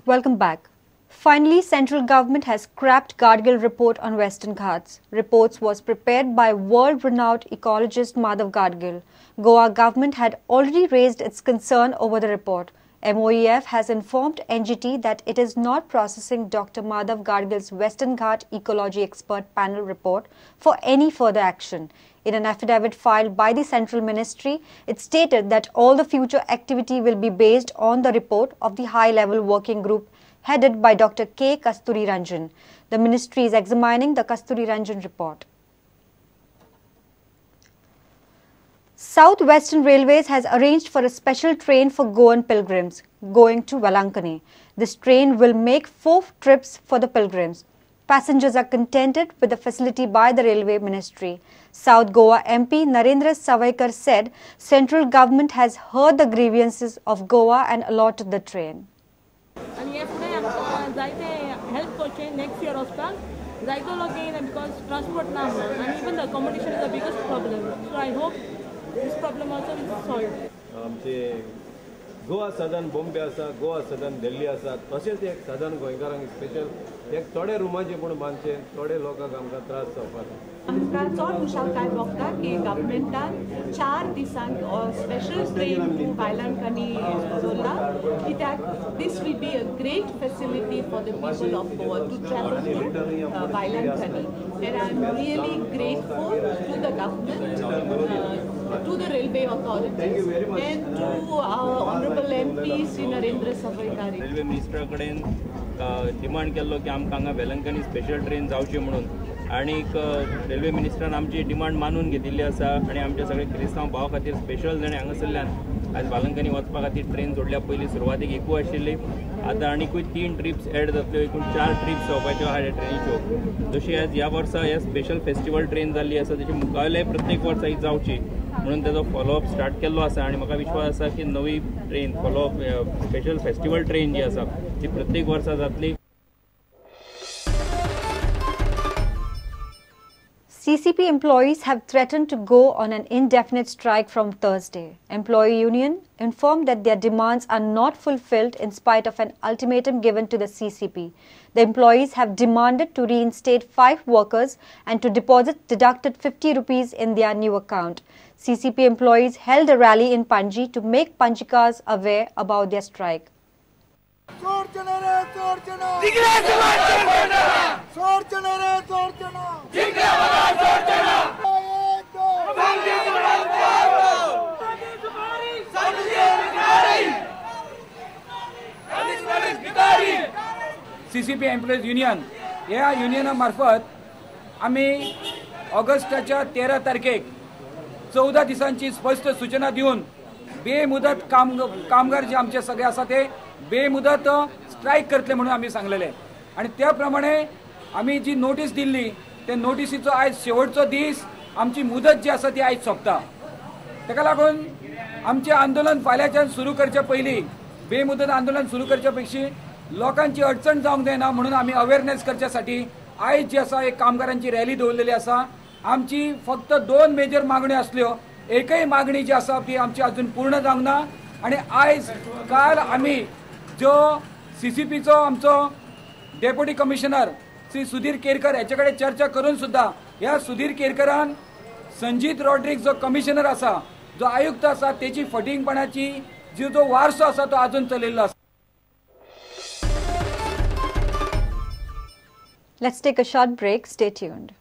Welcome back. Finally, central government has scrapped Gadgil report on Western Ghats. Reports was prepared by world-renowned ecologist Prof Gadgil. Goa government had already raised its concern over the report. MOEF has informed NGT that it is not processing Dr. Prof Gadgil's Western Ghat Ecology Expert Panel report for any further action. In an affidavit filed by the Central Ministry, it stated that all the future activity will be based on the report of the high-level working group headed by Dr. K. Kasturi Ranjan. The ministry is examining the Kasturi Ranjan report. South Western Railways has arranged for a special train for Goan pilgrims going to Valankani. This train will make 4 trips for the pilgrims. Passengers are contented with the facility by the Railway Ministry. South Goa MP Narendra Savaikar said central government has heard the grievances of Goa and allotted the train. Help coaching next year because transport now and even the accommodation is the biggest problem. So I hope this problem also is solved. Goa सदन बॉम्बे आसा, गोवा सदन दिल्ली आसा, तशेंच एक सदन गोंयकारांक special एक थोडे रुमाचे पूण बांदचे थोडे लोकांक आमकां त्रास जावपाक. आमकां चड खुशालकाय भोगता की गव्हर्मेंटान 4 दिसांक स्पेशल ट्रेन टू वायलांकनी दवरला कित्याक this will be a great facility for the people of Goa to travel to Velankanni. And I am really grateful to the government, to the railway authorities and to our honorable MP Sri Narendra Savaikar. Railway मिनिस्टरा कडेन demand केल्लो की आमकां हांगा Velankanni special train जावची म्हणून आनीक railway मिनिस्टरान आमची डिमांड मानून घेतिल्ली आसा आनी आमच्या सगळे क्रिस्तांव भावा खातीर स्पेशल जाणें हांगासरल्यान आज वालंकनी वचपा खातीर ट्रेन सोडल्या पयलीं सुरवातेक एकू आशिल्ली आतां आनीकूय 3 ट्रिप्स एड जातल्यो एकूण 4 ट्रिप्स जावपाच्यो आहा ह्या ट्रेनीच्यो. जशी आज ह्या वर्सा ह्या स्पेशल फेस्टिवल ट्रेन जाल्ली आसा तशी मुखावेले प्रत्येक वर्सा ही जावची म्हणून ताजो फॉलोअप स्टार्ट केल्लो आसा आनी म्हाका विश्वास आसा की नवी train follow up special festival train जी आसा ती प्रत्येक वर्सा जातली. CCP employees have threatened to go on an indefinite strike from Thursday. Employee union informed that their demands are not fulfilled in spite of an ultimatum given to the CCP. The employees have demanded to reinstate 5 workers and to deposit deducted 50 rupees in their new account. CCP employees held a rally in Panji to make Panjikas aware about their strike. CCP employees union ह्या युनियना मार्फत आम्ही ऑगस्टाच्या 13 तारखेक 14 दिसांची स्पष्ट सूचना दिवन बेमुदत कामगार जे आमचे सगळे आसा ते बेमुदत स्ट्राईक करतले म्हणून आम्ही सांगलेले आणि त्याप्रमाणे आम्ही जी नोटीस दिल्ली त्या नोटीसीचो आज शेवटचो दीस आमची मुदत जी आसा ती आज सोंपता. ताका लागून आमचे आंदोलन फाल्यांच्यान सुरू करच्या पयलीं बेमुदत आंदोलन सुरू करच्या पेक्षी लोकांची अडचण जावंक जायना म्हणून आम्ही अवेअरनेस करच्यासाठी आज जी आसा एक कामगारांची रॅली दवरलेली आसा. आमची फक्त 2 मेजर मागण्यो आसल्यो. एकय मागणी जी आसा ती आमची अजून पूर्ण जावंक ना आणि आज काल आम्ही जो CCPचो आमचो डेप्युटी कमिशनर श्री सुधीर केरकर याचे कडेन चर्चा करून सुद्धा ह्या सुधीर केरकरान संजीत रॉड्रिक्स जो कमिशनर आसा जो आयुक्त आसा तेची फटिंगपणाची जो वारसो आसा तो अजून चलिल्लो आसा. Let's take a short break. Stay tuned.